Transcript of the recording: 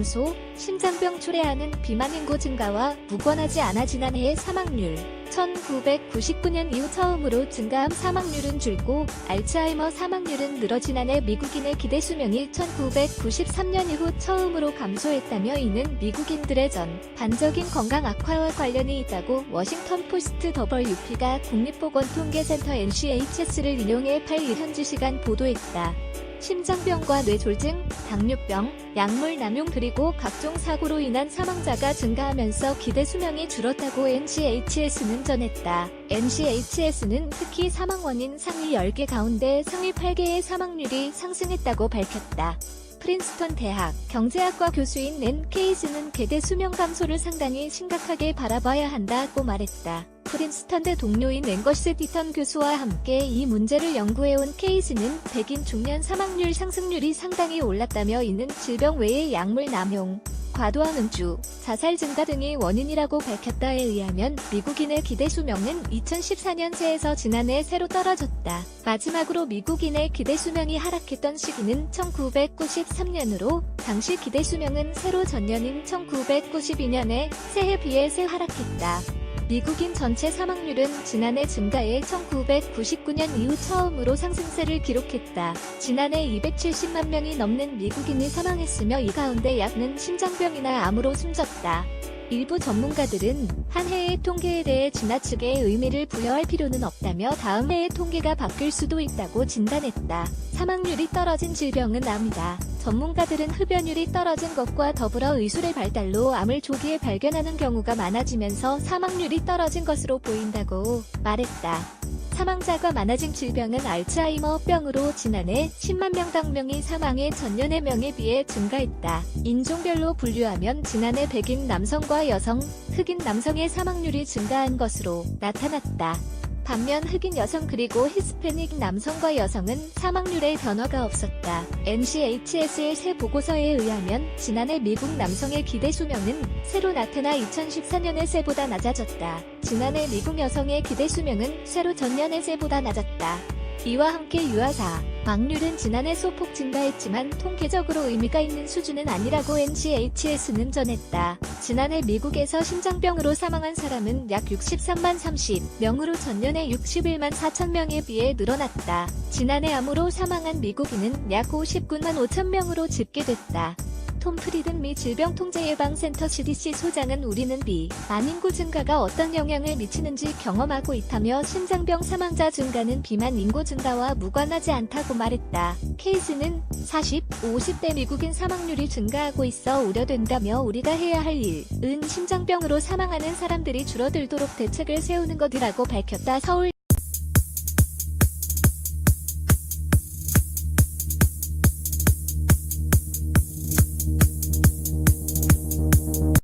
감소, 심장병 초래하는 비만 인구 증가와 무관하지 않아 지난해의 사망률. 1999년 이후 처음으로 증가한 사망률은 줄고 알츠하이머 사망률은 늘어 지난해 미국인의 기대 수명이 1993년 이후 처음으로 감소했다며 이는 미국인들의 전반적인 건강 악화와 관련이 있다고 워싱턴 포스트 WP가 국립보건통계센터 NCHS를 인용해 8일 현지 시간 보도했다. 심장병과 뇌졸중, 당뇨병, 약물 남용 그리고 각종 사고로 인한 사망자가 증가하면서 기대 수명이 줄었다고 NCHS는 전했다. NCHS는 특히 사망 원인 상위 10개 가운데 상위 8개의 사망률이 상승했다고 밝혔다. 프린스턴 대학 경제학과 교수인 낸 케이스는 기대 수명 감소를 상당히 심각하게 바라봐야 한다고 말했다. 프린스턴대 동료인 앵거스 디턴 교수와 함께 이 문제를 연구해온 케이스는 백인 중년 사망률 상승률이 상당히 올랐다며 이는 질병 외의 약물 남용, 과도한 음주, 자살 증가 등이 원인이라고 밝혔다에 의하면 미국인의 기대 수명은 2014년 새에서 지난해 새로 떨어졌다. 마지막으로 미국인의 기대 수명이 하락했던 시기는 1993년으로 당시 기대 수명은 새로 전년인 1992년에 새해 비해 새 하락했다. 미국인 전체 사망률은 지난해 증가해 1999년 이후 처음으로 상승세를 기록했다. 지난해 270만 명이 넘는 미국인이 사망했으며 이 가운데 약는 심장병이나 암으로 숨졌다. 일부 전문가들은 한 해의 통계에 대해 지나치게 의미를 부여할 필요는 없다며 다음 해의 통계가 바뀔 수도 있다고 진단했다. 사망률이 떨어진 질병은 암이다. 전문가들은 흡연율이 떨어진 것과 더불어 의술의 발달로 암을 조기에 발견하는 경우가 많아지면서 사망률이 떨어진 것으로 보인다고 말했다. 사망자가 많아진 질병은 알츠하이머병으로 지난해 10만 명당 명이 사망해 전년의 명에 비해 증가했다. 인종별로 분류하면 지난해 백인 남성과 여성, 흑인 남성의 사망률이 증가한 것으로 나타났다. 반면 흑인 여성 그리고 히스패닉 남성과 여성은 사망률에 변화가 없었다. NCHS의 새 보고서에 의하면 지난해 미국 남성의 기대 수명은 새로 나타나 2014년의 새보다 낮아졌다. 지난해 미국 여성의 기대 수명은 새로 전년의 새보다 낮았다. 이와 함께 유아사, 망률은 지난해 소폭 증가했지만 통계적으로 의미가 있는 수준은 아니라고 NCHS는 전했다. 지난해 미국에서 심장병으로 사망한 사람은 약 63만 30명으로 전년에 61만 4천 명에 비해 늘어났다. 지난해 암으로 사망한 미국인은 약 59만 5천 명으로 집계됐다. 톰 프리든 미 질병통제예방센터 CDC 소장은 우리는 비만 인구 증가가 어떤 영향을 미치는지 경험하고 있다며 심장병 사망자 증가는 비만 인구 증가와 무관하지 않다고 말했다. 케이스는 40, 50대 미국인 사망률이 증가하고 있어 우려된다며 우리가 해야 할 일은 심장병으로 사망하는 사람들이 줄어들도록 대책을 세우는 것이라고 밝혔다. 서울